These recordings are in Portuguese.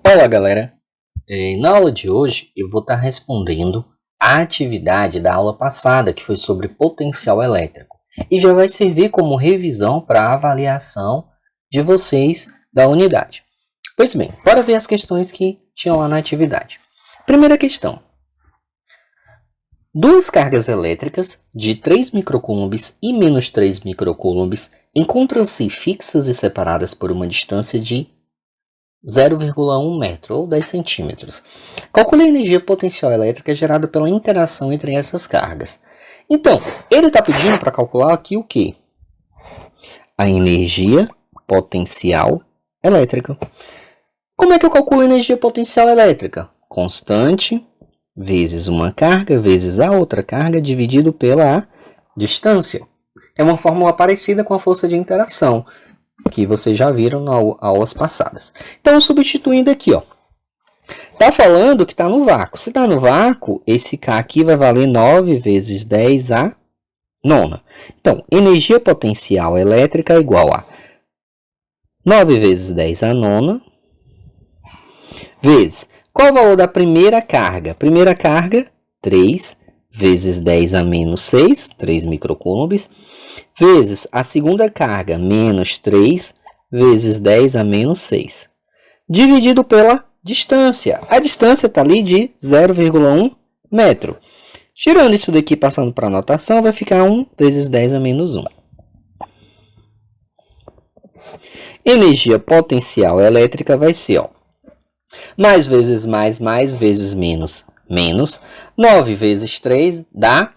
Olá, galera! Na aula de hoje eu vou estar respondendo a atividade da aula passada, que foi sobre potencial elétrico, e já vai servir como revisão para a avaliação de vocês da unidade. Pois bem, bora ver as questões que tinham lá na atividade. Primeira questão. Duas cargas elétricas de 3 microcoulombs e menos 3 microcoulombs encontram-se fixas e separadas por uma distância de 0,1 metro ou 10 centímetros. Calcule a energia potencial elétrica gerada pela interação entre essas cargas. Então, ele está pedindo para calcular aqui o quê? A energia potencial elétrica. Como é que eu calculo a energia potencial elétrica? Constante vezes uma carga vezes a outra carga dividido pela distância. É uma fórmula parecida com a força de interação, que vocês já viram nas aulas passadas. Então, substituindo aqui, está falando que está no vácuo. Se está no vácuo, esse K aqui vai valer 9 vezes 10 a nona. Então, energia potencial elétrica é igual a 9 vezes 10 a nona, vezes, qual é o valor da primeira carga? Primeira carga, 3 vezes 10 a menos 6, 3 microcoulombs, vezes a segunda carga, menos 3 vezes 10 a menos 6, dividido pela distância. A distância está ali de 0,1 metro. Tirando isso daqui, passando para a notação, vai ficar 1 vezes 10 a menos 1. Energia potencial elétrica vai ser, mais vezes mais vezes menos, menos 9 vezes 3 dá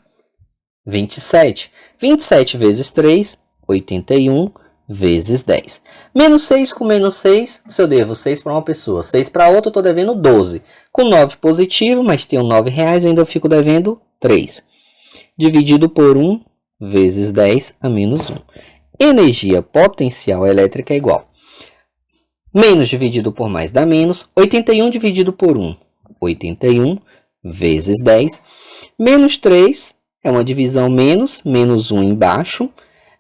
27. 27 vezes 3, 81 vezes 10. Menos 6 com menos 6, se eu devo 6 para uma pessoa, 6 para outra, eu estou devendo 12. Com 9 positivo, mas tenho R$9, eu ainda fico devendo 3. Dividido por 1 vezes 10 a menos 1. Energia potencial elétrica é igual. Menos dividido por mais dá menos. 81 dividido por 1, 81 vezes 10. Menos 3 é uma divisão menos 1 embaixo.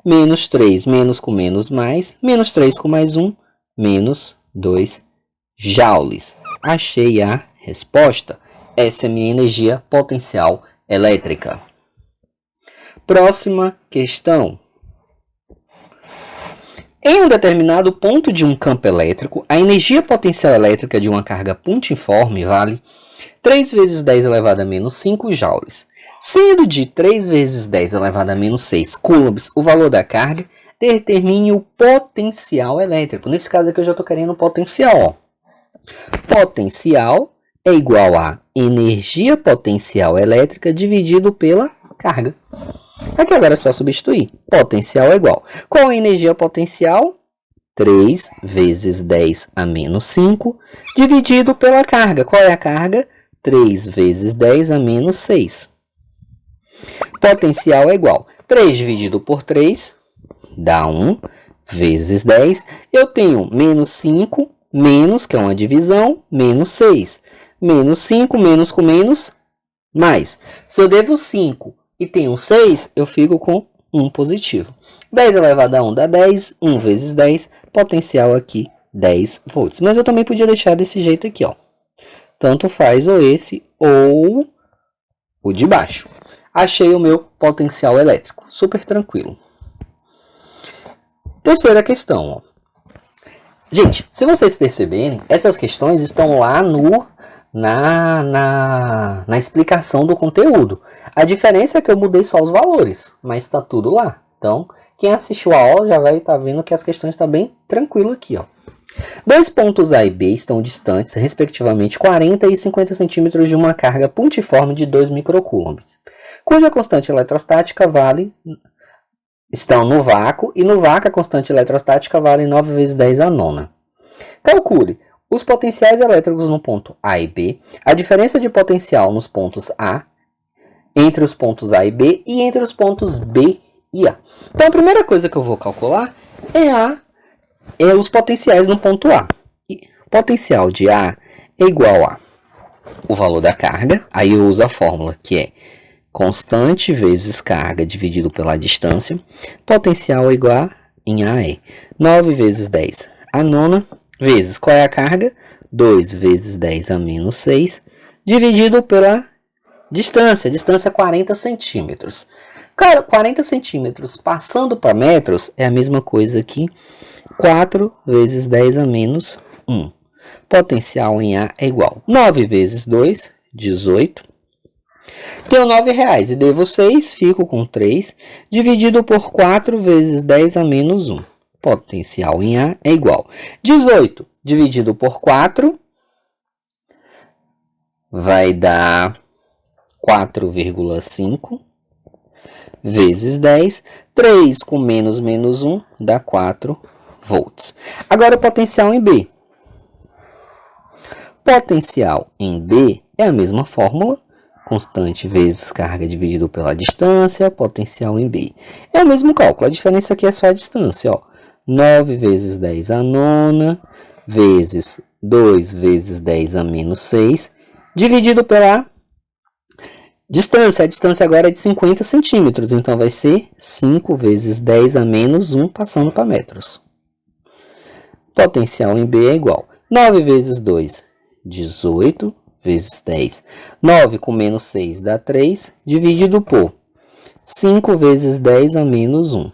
Menos 3, menos com menos mais. Menos 3 com mais 1, menos 2 joules. Achei a resposta. Essa é a minha energia potencial elétrica. Próxima questão. Em um determinado ponto de um campo elétrico, a energia potencial elétrica de uma carga pontiforme vale 3 vezes 10 elevado a menos 5 joules. Sendo de 3 vezes 10 elevado a menos 6 coulombs o valor da carga, determine o potencial elétrico. Nesse caso aqui eu já estou querendo o potencial. Potencial é igual a energia potencial elétrica dividido pela carga. Aqui agora é só substituir. Potencial é igual. Qual é a energia potencial? 3 vezes 10 a menos 5 dividido pela carga. Qual é a carga? 3 vezes 10 a menos 6. Potencial é igual. 3 dividido por 3 dá 1 vezes 10. Eu tenho menos 5, menos, que é uma divisão, menos 6. Menos 5, menos com menos, mais. Se eu devo 5 e tenho 6, eu fico com 1 positivo. 10 elevado a 1 dá 10. 1 vezes 10, potencial aqui 10 volts. Mas eu também podia deixar desse jeito aqui, Tanto faz ou esse ou o de baixo. Achei o meu potencial elétrico. Super tranquilo. Terceira questão. Gente, se vocês perceberem, essas questões estão lá na explicação do conteúdo. A diferença é que eu mudei só os valores, mas está tudo lá. Então, quem assistiu a aula já vai estar vendo que as questões estão bem tranquilo aqui. Dois pontos A e B estão distantes, respectivamente, 40 e 50 centímetros de uma carga pontiforme de 2 microcoulombs, cuja constante eletrostática estão no vácuo, e no vácuo a constante eletrostática vale 9 vezes 10 a nona. Calcule os potenciais elétricos no ponto A e B, a diferença de potencial nos pontos A, entre os pontos A e B e entre os pontos B e A. Então, a primeira coisa que eu vou calcular é os potenciais no ponto A. O potencial de A é igual a o valor da carga, aí eu uso a fórmula que é constante vezes carga dividido pela distância. Potencial é igual em A é 9 vezes 10 a nona, vezes qual é a carga? 2 vezes 10 a menos 6, dividido pela distância. Distância é 40 centímetros. Cara, 40 centímetros passando para metros é a mesma coisa que 4 vezes 10 a menos 1. Potencial em A é igual. 9 vezes 2, 18. Tenho R$9 e devo 6, fico com 3, dividido por 4 vezes 10 a menos 1. Potencial em A é igual. 18 dividido por 4 vai dar 4,5 vezes 10. 3 com menos 1 dá 4 volts. Agora o potencial em B. Potencial em B é a mesma fórmula. Constante vezes carga dividido pela distância, potencial em B. É o mesmo cálculo, a diferença aqui é só a distância. Ó. 9 vezes 10 a nona, vezes 2 vezes 10 a menos 6, dividido pela distância. A distância agora é de 50 centímetros, então vai ser 5 vezes 10 a menos 1, passando para metros. Potencial em B é igual. 9 vezes 2, 18. Vezes 10. 9 com menos 6 dá 3, dividido por 5 vezes 10 a menos 1.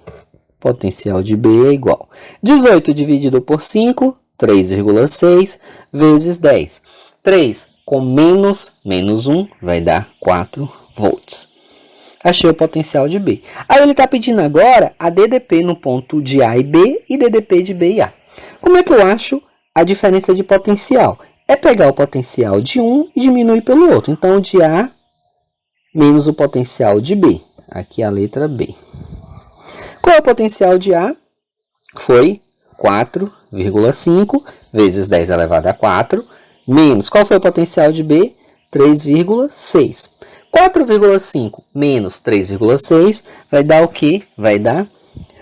Potencial de B é igual. 18 dividido por 5, 3,6 vezes 10. 3 com menos 1 vai dar 4 volts. Achei o potencial de B. Aí ele está pedindo agora a DDP no ponto de A e B e DDP de B e A. Como é que eu acho a diferença de potencial? É pegar o potencial de um e diminuir pelo outro. Então, de A menos o potencial de B. Aqui a letra B. Qual é o potencial de A? Foi 4,5 vezes 10 elevado a 4. Menos, qual foi o potencial de B? 3,6. 4,5 menos 3,6 vai dar o quê? Vai dar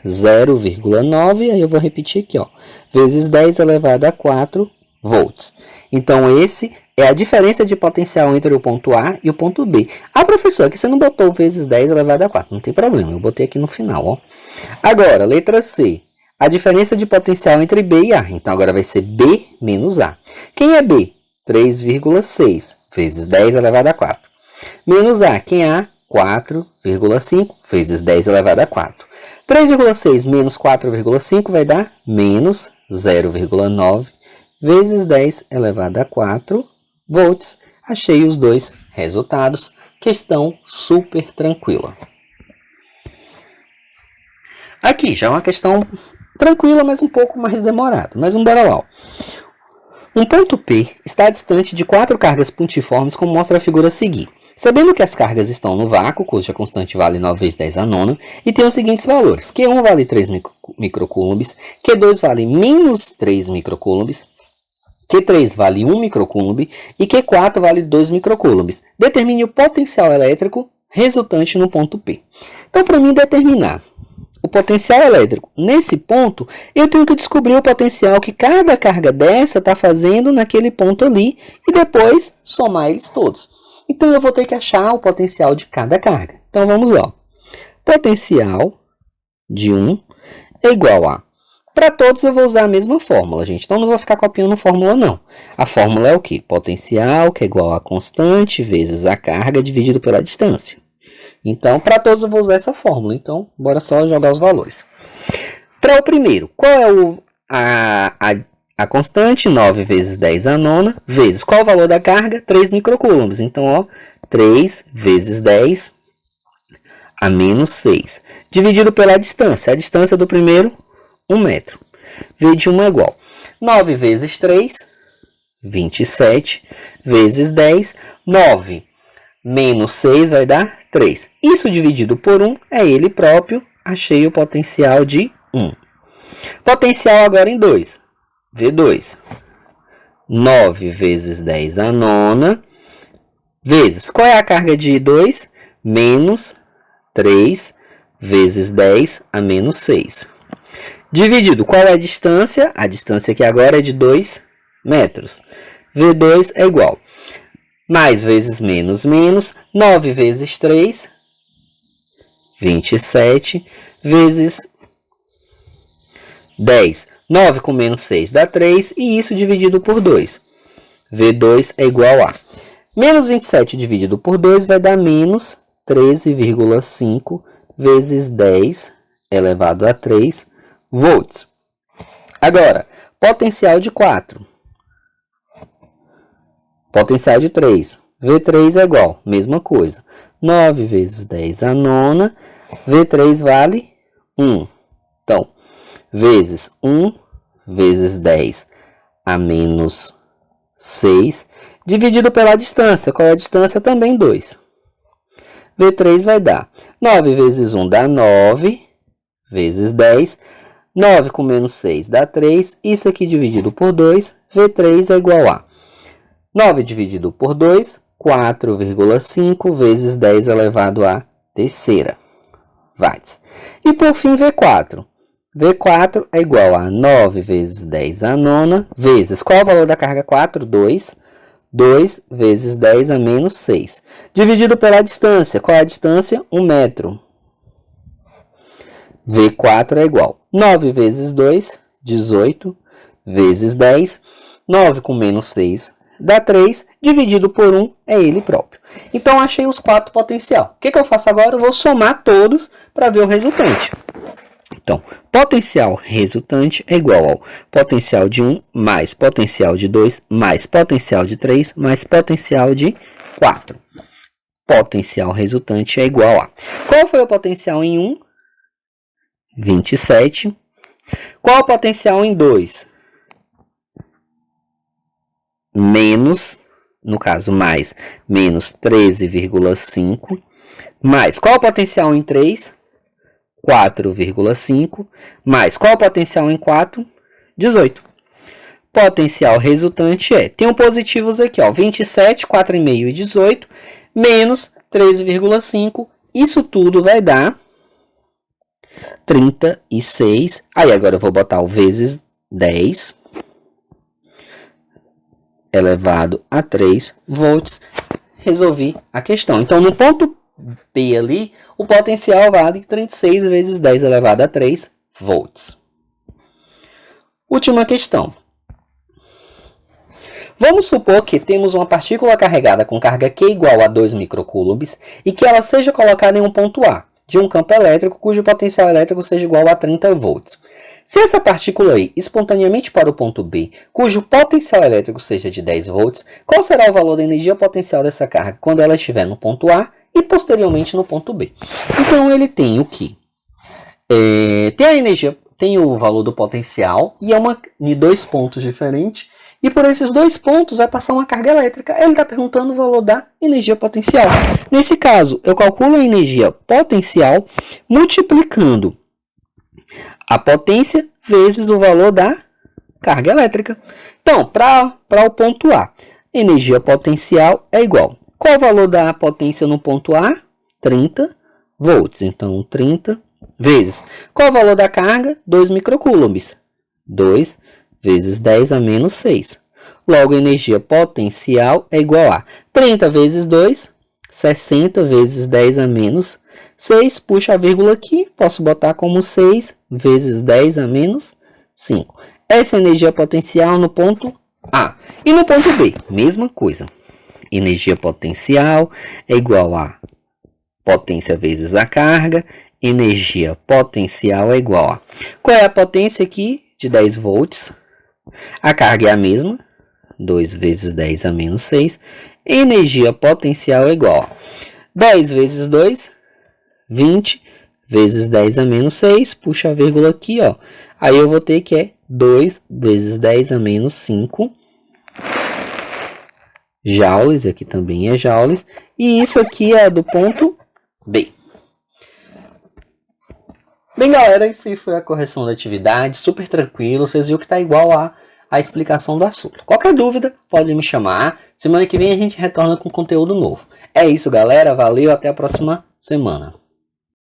0,9. Aí eu vou repetir aqui, ó. Vezes 10 elevado a 4 volts. Então, esse é a diferença de potencial entre o ponto A e o ponto B. Ah, professor, aqui você não botou vezes 10 elevado a 4. Não tem problema, eu botei aqui no final. Ó. Agora, letra C. A diferença de potencial entre B e A. Então, agora vai ser B menos A. Quem é B? 3,6 vezes 10 elevado a 4. Menos A. Quem é A? 4,5 vezes 10 elevado a 4. 3,6 menos 4,5 vai dar menos 0,9 vezes 10 elevado a 4 volts. Achei os dois resultados. Questão super tranquila. Aqui já é uma questão tranquila, mas um pouco mais demorada. Mas bora lá. Um ponto P está distante de 4 cargas pontiformes, como mostra a figura a seguir. Sabendo que as cargas estão no vácuo, cuja constante vale 9 vezes 10 a nona, e tem os seguintes valores. Q1 vale 3 microcoulombs, Q2 vale menos 3 microcoulombs, Q3 vale 1 microcoulomb e Q4 vale 2 microcoulombs. Determine o potencial elétrico resultante no ponto P. Então, para mim determinar o potencial elétrico nesse ponto, eu tenho que descobrir o potencial que cada carga dessa está fazendo naquele ponto ali e depois somar eles todos. Então, eu vou ter que achar o potencial de cada carga. Então, vamos lá. Potencial de 1 é igual a... Para todos eu vou usar a mesma fórmula, gente. Então, não vou ficar copiando fórmula, não. A fórmula é o quê? Potencial, que é igual a constante, vezes a carga, dividido pela distância. Então, para todos eu vou usar essa fórmula. Então, bora só jogar os valores. Para o primeiro, qual é a constante? 9 vezes 10 a nona, vezes qual o valor da carga? 3 microcoulombs. Então, ó, 3 vezes 10 a menos 6. Dividido pela distância. A distância do primeiro, 1 metro. V de 1 é igual. 9 vezes 3, 27, vezes 10. 9 menos 6 vai dar 3. Isso dividido por 1 é ele próprio. Achei o potencial de 1. Potencial agora em 2. V2. 9 vezes 10 a nona. Vezes, qual é a carga de 2? Menos 3 vezes 10 a menos 6. Dividido, qual é a distância? A distância aqui agora é de 2 metros. V2 é igual. Mais vezes menos, menos. 9 vezes 3, 27, vezes 10. 9 com menos 6 dá 3, e isso dividido por 2. V2 é igual a menos 27 dividido por 2 vai dar menos 13,5 vezes 10 elevado a 3 volts. Agora, potencial de 4. Potencial de 3. V3 é igual, mesma coisa. 9 vezes 10 a nona. V3 vale 1. Então, vezes 1 vezes 10 a menos 6, dividido pela distância. Qual é a distância? Também 2. V3 vai dar 9 vezes 1 dá 9, vezes 10. 9 com menos 6 dá 3. Isso aqui dividido por 2, V3 é igual a 9 dividido por 2, 4,5 vezes 10 elevado à terceira watts. E por fim, V4. V4 é igual a 9 vezes 10 a nona, vezes, qual é o valor da carga 4? 2. 2 vezes 10 a menos 6. Dividido pela distância. Qual é a distância? 1 metro. V4 é igual a 9 vezes 2, 18, vezes 10. 9 com menos 6 dá 3, dividido por 1 é ele próprio. Então, achei os 4 potencial. O que eu faço agora? Eu vou somar todos para ver o resultante. Então, potencial resultante é igual ao potencial de 1 mais potencial de 2 mais potencial de 3 mais potencial de 4. Potencial resultante é igual a... Qual foi o potencial em 1? 27. Qual o potencial em 2? Menos, no caso mais, menos 13,5. Mais, qual o potencial em 3? 4,5. Mais, qual o potencial em 4? 18. Potencial resultante é, tem um positivos aqui, ó, 27, 4,5 e 18, menos 13,5. Isso tudo vai dar 36. Aí agora eu vou botar o vezes 10 elevado a 3 volts. Resolvi a questão. Então, no ponto B ali, o potencial vale 36 vezes 10 elevado a 3 volts. Última questão. Vamos supor que temos uma partícula carregada com carga Q igual a 2 microcoulombs e que ela seja colocada em um ponto A de um campo elétrico cujo potencial elétrico seja igual a 30 volts. Se essa partícula ir espontaneamente para o ponto B, cujo potencial elétrico seja de 10 volts, qual será o valor da energia potencial dessa carga quando ela estiver no ponto A e posteriormente no ponto B? Então, ele tem o que? Tem a energia, tem o valor do potencial e é em 2 pontos diferentes. E por esses 2 pontos vai passar uma carga elétrica. Ele está perguntando o valor da energia potencial. Nesse caso, eu calculo a energia potencial multiplicando a potência vezes o valor da carga elétrica. Então, para o ponto A, energia potencial é igual. Qual o valor da potência no ponto A? 30 volts. Então, 30 vezes. Qual o valor da carga? 2 microcoulombs. 2 vezes 10 a menos 6. Logo, a energia potencial é igual a 30 vezes 2, 60 vezes 10 a menos 6. Puxa a vírgula aqui, posso botar como 6 vezes 10 a menos 5. Essa é a energia potencial no ponto A. E no ponto B, mesma coisa. Energia potencial é igual a potência vezes a carga. Energia potencial é igual a... Qual é a potência aqui? De 10 volts. A carga é a mesma, 2 vezes 10 a menos 6. Energia potencial é igual a 10 vezes 2, 20, vezes 10 a menos 6. Puxa a vírgula aqui, ó. Aí eu vou ter que é 2 vezes 10 a menos 5 joules. Aqui também é joules. E isso aqui é do ponto B. Bem, galera, essa foi a correção da atividade, super tranquilo, vocês viram que está igual a explicação do assunto. Qualquer dúvida, pode me chamar, semana que vem a gente retorna com conteúdo novo. É isso, galera, valeu, até a próxima semana.